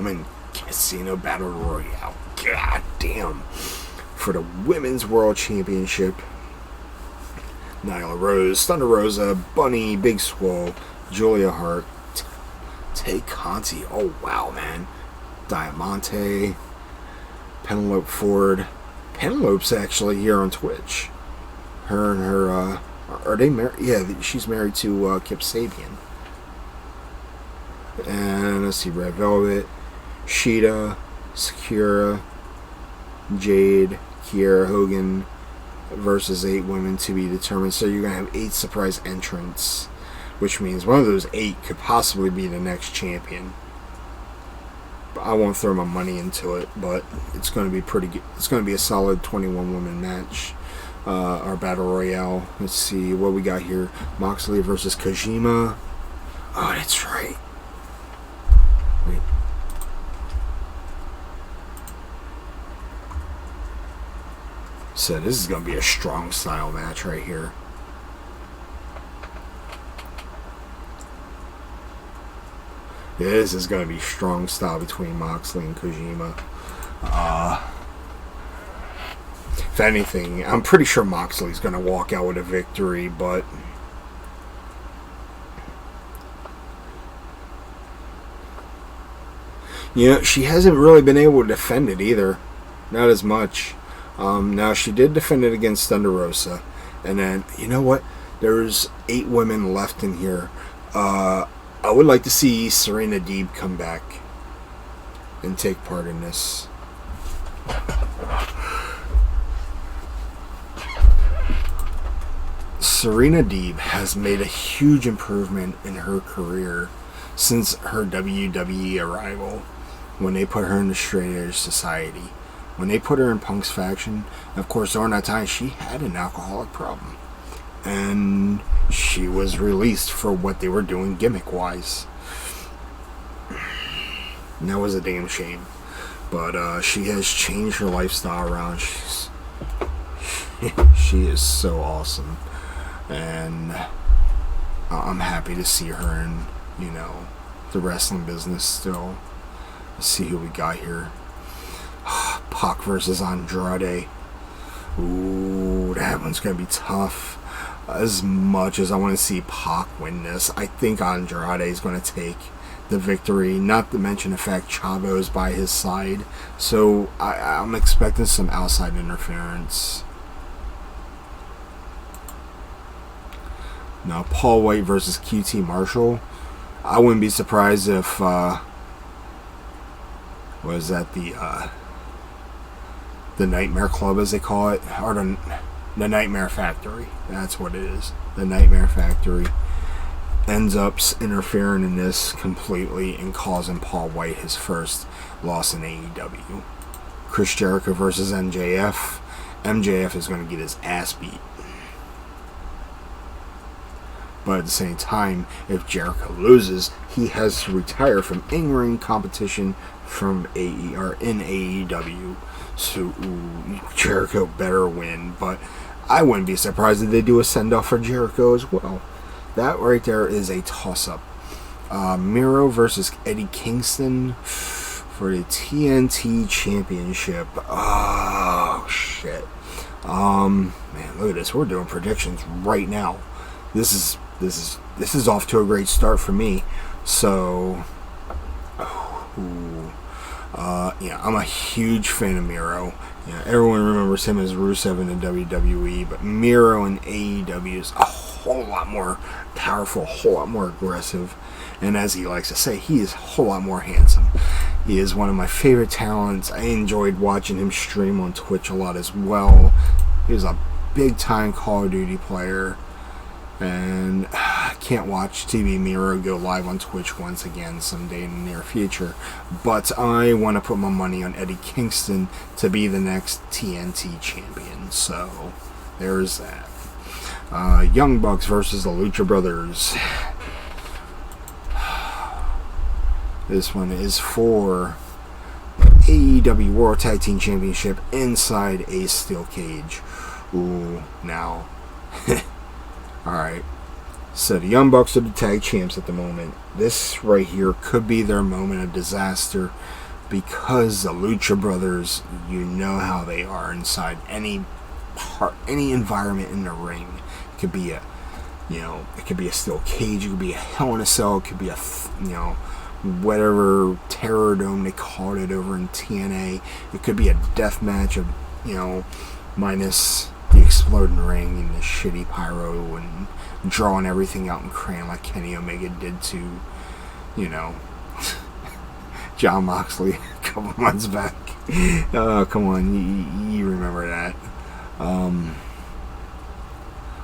women Casino Battle Royale. God damn. For the Women's World Championship, Nyla Rose, Thunder Rosa, Bunny, Big Swole, Julia Hart, Tay Conti. Oh, wow, man. Diamante, Penelope Ford. Penelope's actually here on Twitch. Her and her, are they married? Yeah, she's married to Kip Sabian. And let's see, Red Velvet, Sheeta, Sakura, Jade, Kiera Hogan versus 8 women to be determined. So you're going to have 8 surprise entrants, which means one of those 8 could possibly be the next champion. I won't throw my money into it, but it's going to be pretty good. It's going to be a solid 21 woman match. Our Battle Royale. Let's see what we got here. Moxley versus Kojima. Oh, that's right. Wait. So this is going to be a strong style match right here. This is going to be strong style between Moxley and Kojima. If anything, I'm pretty sure Moxley's going to walk out with a victory, but you know, she hasn't really been able to defend it either. Not as much. Now, she did defend it against Thunder Rosa. And then, you know what? There's 8 women left in here. I would like to see Serena Deeb come back and take part in this. Serena Deeb has made a huge improvement in her career since her WWE arrival, when they put her in the Straight Edge Society. When they put her in Punk's faction, of course, during that time, she had an alcoholic problem. And she was released for what they were doing gimmick-wise. And that was a damn shame. But she has changed her lifestyle around. She is so awesome. And I'm happy to see her in, you know, the wrestling business still. Let's see who we got here. Pac versus Andrade. Ooh, that one's going to be tough. As much as I want to see Pac win this, I think Andrade is going to take the victory. Not to mention the fact Chavo's by his side. So I'm expecting some outside interference. Now, Paul Wight versus QT Marshall. I wouldn't be surprised if, was that the Nightmare Club, as they call it, or the Nightmare Factory. That's what it is. The Nightmare Factory ends up interfering in this completely and causing Paul Wight his first loss in AEW. Chris Jericho versus MJF. MJF is going to get his ass beat. But at the same time, if Jericho loses, he has to retire from in-ring competition from in AEW. So Jericho better win. But I wouldn't be surprised if they do a send-off for Jericho as well. That right there is a toss-up. Miro versus Eddie Kingston for the TNT Championship. Oh, shit. Man, look at this. We're doing predictions right now. This is off to a great start for me. So, yeah, I'm a huge fan of Miro. Yeah, everyone remembers him as Rusev in the WWE, but Miro in AEW is a whole lot more powerful, a whole lot more aggressive, and as he likes to say, he is a whole lot more handsome. He is one of my favorite talents. I enjoyed watching him stream on Twitch a lot as well. He was a big-time Call of Duty player. And I can't watch TV Miro go live on Twitch once again someday in the near future. But I want to put my money on Eddie Kingston to be the next TNT champion. So, there's that. Young Bucks versus the Lucha Brothers. This one is for AEW World Tag Team Championship inside a steel cage. Ooh, now... Alright, So the Young Bucks are the tag champs at the moment. This right here could be their moment of disaster because the Lucha Brothers, you know how they are inside any environment in the ring. It could be it could be a steel cage, it could be a Hell in a Cell, it could be a whatever Terror Dome they called it over in TNA. It could be a death match of minus the exploding ring and the shitty pyro and drawing everything out in crayon like Kenny Omega did to John Moxley a couple months back. Oh, come on, you remember that.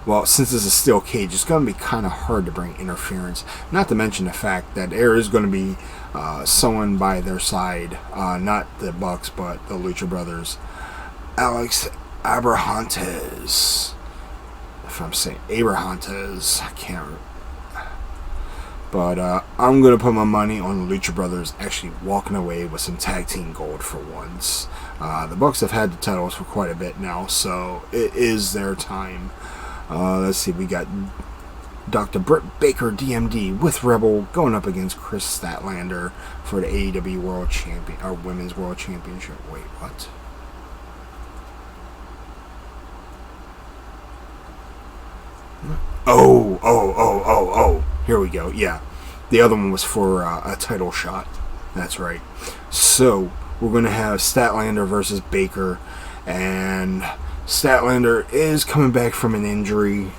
Well, since it's a steel cage, it's going to be kind of hard to bring interference. Not to mention the fact that there is going to be someone by their side, not the Bucks, but the Lucha Brothers. Alex Abrahantes. If I'm saying Abrahantes, I can't. But I'm going to put my money on the Lucha Brothers actually walking away with some tag team gold for once. The Bucks have had the titles for quite a bit now, so it is their time. Let's see, we got Dr. Britt Baker, D.M.D. with Rebel going up against Kris Statlander for the AEW World Champion, or Women's World Championship. Wait, what? Oh. Here we go. Yeah. The other one was for a title shot. That's right. So, we're going to have Statlander versus Baker, and Statlander is coming back from an injury,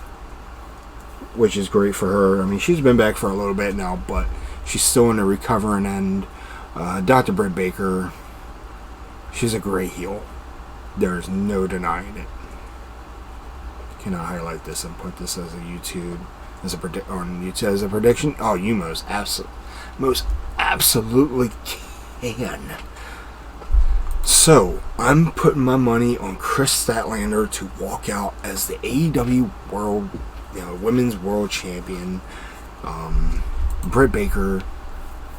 which is great for her. I mean, she's been back for a little bit now, but she's still in the recovering end. Dr. Britt Baker, she's a great heel. There's no denying it. Can I highlight this and put this as a YouTube, as a prediction? Oh, you most absolutely can. So, I'm putting my money on Kris Statlander to walk out as the AEW Women's World Champion. Britt Baker,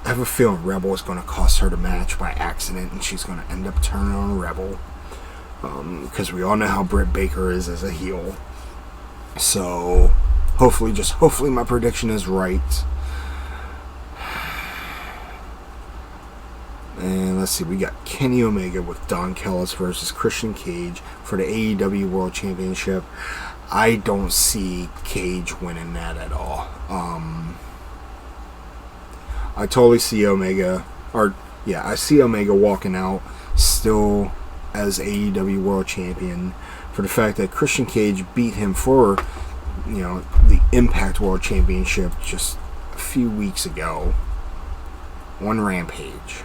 I have a feeling Rebel is going to cost her the match by accident, and she's going to end up turning on Rebel. Because we all know how Britt Baker is as a heel. So, hopefully my prediction is right. And let's see, we got Kenny Omega with Don Callis versus Christian Cage for the AEW World Championship. I don't see Cage winning that at all. I totally see Omega, I see Omega walking out still as AEW World Champion for the fact that Christian Cage beat him for, the Impact World Championship just a few weeks ago on Rampage.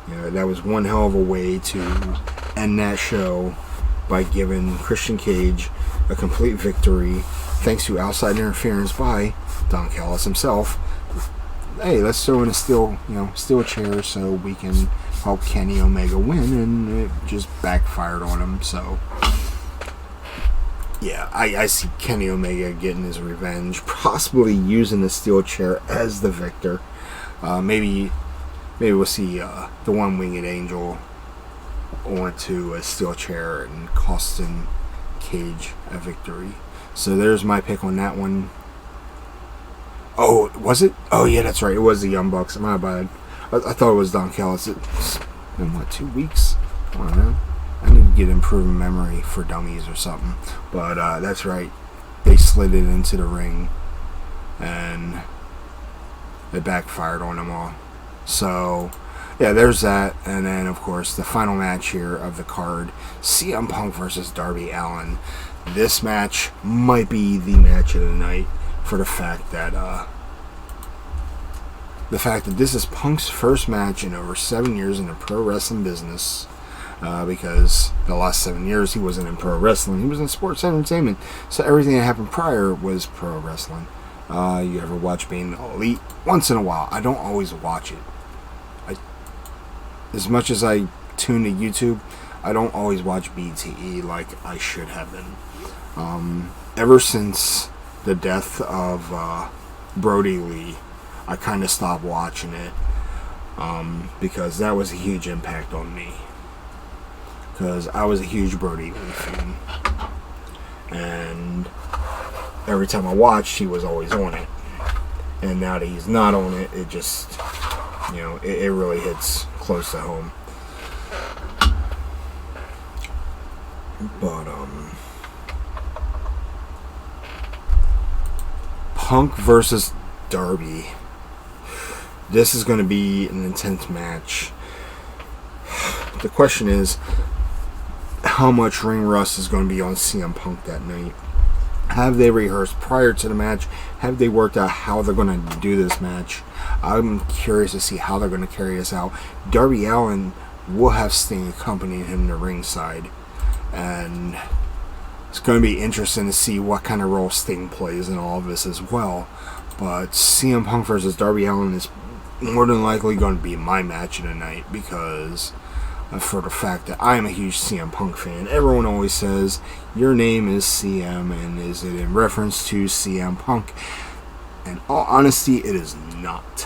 That was one hell of a way to end that show by giving Christian Cage a complete victory thanks to outside interference by Don Callis himself. Hey, let's throw in a steel chair so we can help Kenny Omega win, and it just backfired on him. So, yeah, I see Kenny Omega getting his revenge, possibly using the steel chair as the victor. Maybe we'll see the one-winged angel onto a steel chair and costing Cage a victory. So there's my pick on that one. Oh, was it? Oh, yeah, that's right. It was the Young Bucks. My bad. I thought it was Don Callis. It's been, 2 weeks? I don't know. I need to get improving memory for dummies or something. But that's right. They slid it into the ring, and it backfired on them all. So, yeah, there's that. And then, of course, the final match here of the card, CM Punk versus Darby Allin. This match might be the match of the night for the fact that this is Punk's first match in over 7 years in the pro wrestling business. Because the last 7 years he wasn't in pro wrestling, he was in sports entertainment. So everything that happened prior was pro wrestling. You ever watch Being the Elite? Once in a while. I don't always watch it. As much as I tune to YouTube, I don't always watch BTE like I should have been. Ever since the death of Brody Lee, I kind of stopped watching it because that was a huge impact on me. Because I was a huge Brody Lee fan. And every time I watched, he was always on it. And now that he's not on it, it just, it really hits close to home. But, Punk versus Darby. This is going to be an intense match. The question is, how much ring rust is going to be on CM Punk that night? Have they rehearsed prior to the match? Have they worked out how they're going to do this match? I'm curious to see how they're going to carry this out. Darby Allin will have Sting accompanying him to ringside. And it's going to be interesting to see what kind of role Sting plays in all of this as well. But CM Punk versus Darby Allin is more than likely going to be my match of the night, because for the fact that I am a huge CM Punk fan. Everyone always says, your name is CM, and is it in reference to CM Punk? In all honesty, it is not.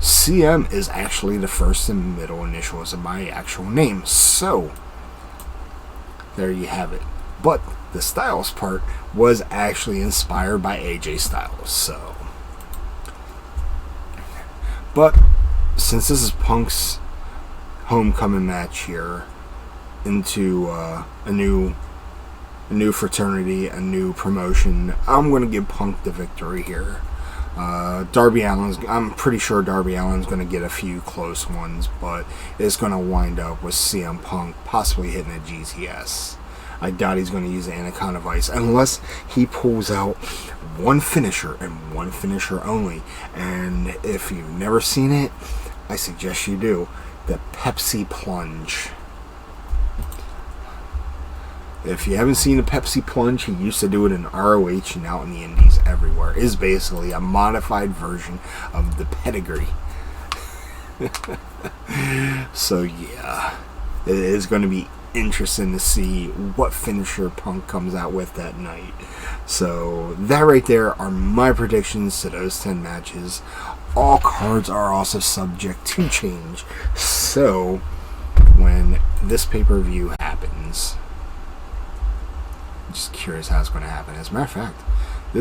CM is actually the first and middle initials of my actual name, so there you have it. But the Styles part was actually inspired by AJ Styles, so. But since this is Punk's homecoming match here into a new fraternity, a new promotion, I'm going to give Punk the victory here. Darby Allin's, I'm pretty sure Darby Allin's going to get a few close ones, but it's going to wind up with CM Punk possibly hitting a GTS. I doubt he's going to use the Anaconda Vice unless he pulls out one finisher and one finisher only. And if you've never seen it, I suggest you do. The Pepsi Plunge. If you haven't seen the Pepsi Plunge, he used to do it in ROH and out in the Indies everywhere. It's basically a modified version of the pedigree. So yeah, it is going to be interesting to see what finisher Punk comes out with that night. So that right there are my predictions to those 10 matches. All cards are also subject to change, so when this pay-per-view happens, I'm just curious how it's going to happen. As a matter of fact,